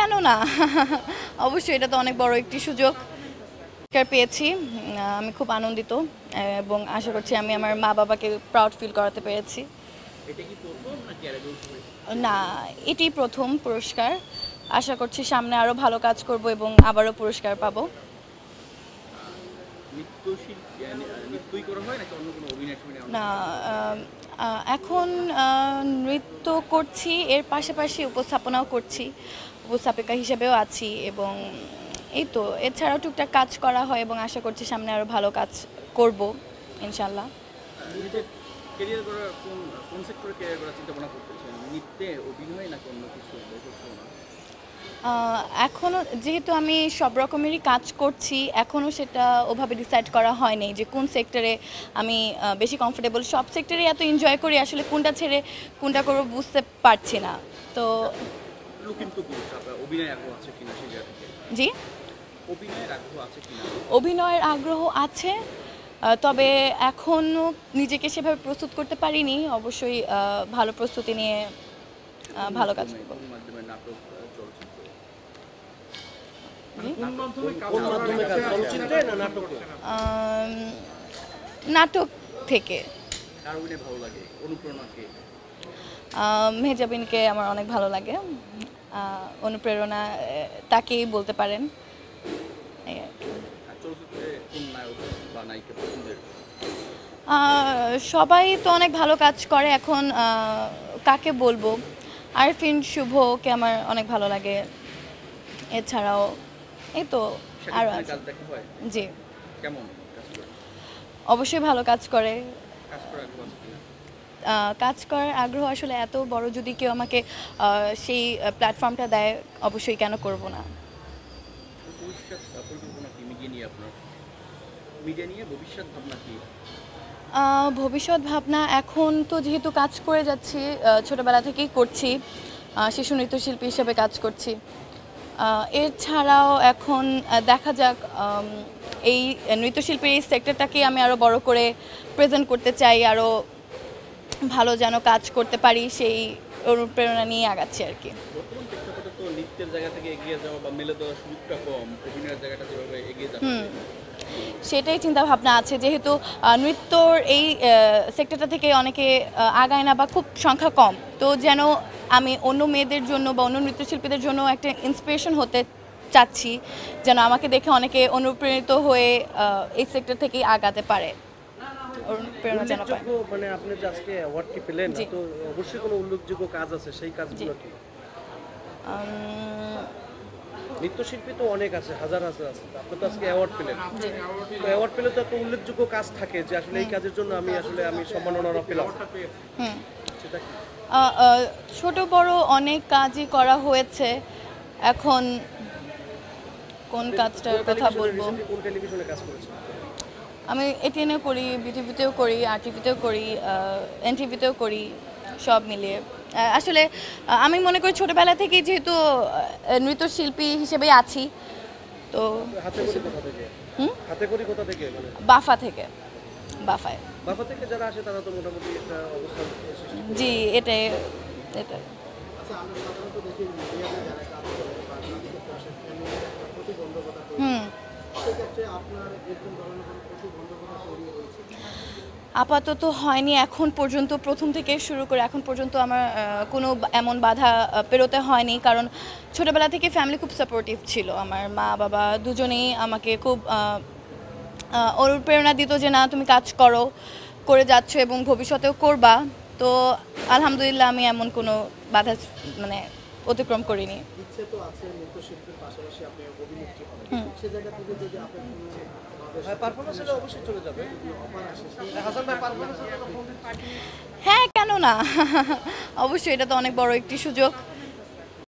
কেন না? অবশ্যই এটা তো অনেক বড় একটি সুযোগ পেয়েছি। আমি খুব আনন্দিত এবং আশা করছি আমি আমার মা বাবাকে প্রাউড ফিল করাতে পেরেছি। না, এটি প্রথম পুরস্কার। আশা করছি সামনে আরও ভালো কাজ করব এবং আবারও পুরস্কার পাবো। না, এখন নৃত্য করছি, এর পাশাপাশি উপস্থাপনাও করছি, উপস্থাপিকা হিসেবেও আছি এবং এই তো এছাড়াও টুকটাক কাজ করা হয় এবং আশা করছি সামনে আরও ভালো কাজ করব ইনশাল্লাহ। এখনও যেহেতু আমি সব রকমেরই কাজ করছি, এখনও সেটা ওভাবে ডিসাইড করা হয়নি যে কোন সেক্টরে আমি বেশি কমফোর্টেবল। সব সেক্টরে এত এনজয় করি, আসলে কোনটা ছেড়ে কোনটা করবো বুঝতে পারছি না। তো জি, অভিনয়ের আগ্রহ আছে, তবে এখনও নিজেকে সেভাবে প্রস্তুত করতে পারিনি। অবশ্যই ভালো প্রস্তুতি নিয়ে ভালো কাজ করব। নাটক থেকে। মেহজাবিনকে আমার অনেক ভালো লাগে, অনুপ্রেরণা তাকেই বলতে পারেন। সবাই তো অনেক ভালো কাজ করে, এখন কাকে বলবো? আরফিন শুভকে আমার অনেক ভালো লাগে। এছাড়াও এই তো আরো আছে। জি, অবশ্যই ভালো কাজ করে। কাজ করার আগ্রহ আসলে এত বড়, যদি কেউ আমাকে সেই প্ল্যাটফর্মটা দেয় অবশ্যই কেন করব না। ভবিষ্যৎ ভাবনা এখন তো যেহেতু কাজ করে যাচ্ছি, ছোটবেলা থেকেই করছি, শিশু নৃত্যশিল্পী হিসেবে কাজ করছি। এছাড়াও এখন দেখা যাক, এই নৃত্যশিল্পীর এই সেক্টরটাকে আমি আরও বড় করে প্রেজেন্ট করতে চাই, আরও ভালো যেন কাজ করতে পারি, সেই অনুপ্রেরণা নিয়ে আগাচ্ছি আর কি। সেটাই চিন্তা ভাবনা আছে, যেহেতু নৃত্যর এই সেক্টরটা থেকে অনেকে আগায় না বা খুব সংখ্যা কম, তো যেন আমি অন্য মেয়েদের জন্য বা অন্য নৃত্যশিল্পীদের জন্য একটা ইন্সপিরেশন হতে চাচ্ছি, যেন আমাকে দেখে অনেকে অনুপ্রাণিত হয়ে এই সেক্টর থেকেই আগাতে পারে। মানে আপনি যে আজকে অ্যাওয়ার্ডটি পেলেন, তো অবশ্যই কোনো উল্লেখযোগ্য কাজ আছে, সেই কাজগুলো কি? নৃত্যশিল্পী তো অনেক আছে, হাজার হাজার আছে, আপনি তো আজকে অ্যাওয়ার্ড পেলেন, তো অ্যাওয়ার্ড পেলে তো একটা উল্লেখযোগ্য কাজ থাকে যে আসলে এই কাজের জন্য আমি সম্মাননা পেলাম, সেটা কি? ছোট বড় অনেক কাজই করা হয়েছে, এখন কোন কাজটার কথা বলবো? কোন টেলিভিশনে কাজ করেছেন? আমি এটিএনও করি, বিটিভিতেও করি, আরটিভিতেও করি, এনটিভিতেও করি, সব মিলিয়ে। আসলে আমি মনে করি ছোটবেলা থেকেই যেহেতু নৃত্যশিল্পী হিসেবেই আছি, তো বাফা থেকে। বাফায় যারা আসে তারা তো মোটামুটি একটা অবস্থান। জি, এটাই। আপাতত হয়নি এখন পর্যন্ত, প্রথম থেকে শুরু করে এখন পর্যন্ত আমার কোনো এমন বাধা পেরোতে হয়নি, কারণ ছোটবেলা থেকে ফ্যামিলি খুব সাপোর্টিভ ছিল। আমার মা বাবা দুজনেই আমাকে খুব অনুপ্রেরণা দিত যে না, তুমি কাজ করো, করে যাচ্ছ এবং ভবিষ্যতেও করবা। তো আলহামদুলিল্লাহ আমি এমন কোনো বাধা মানে অতিক্রম করিনি। হ্যাঁ, কেন না? অবশ্যই এটা তো অনেক বড় একটি সুযোগ।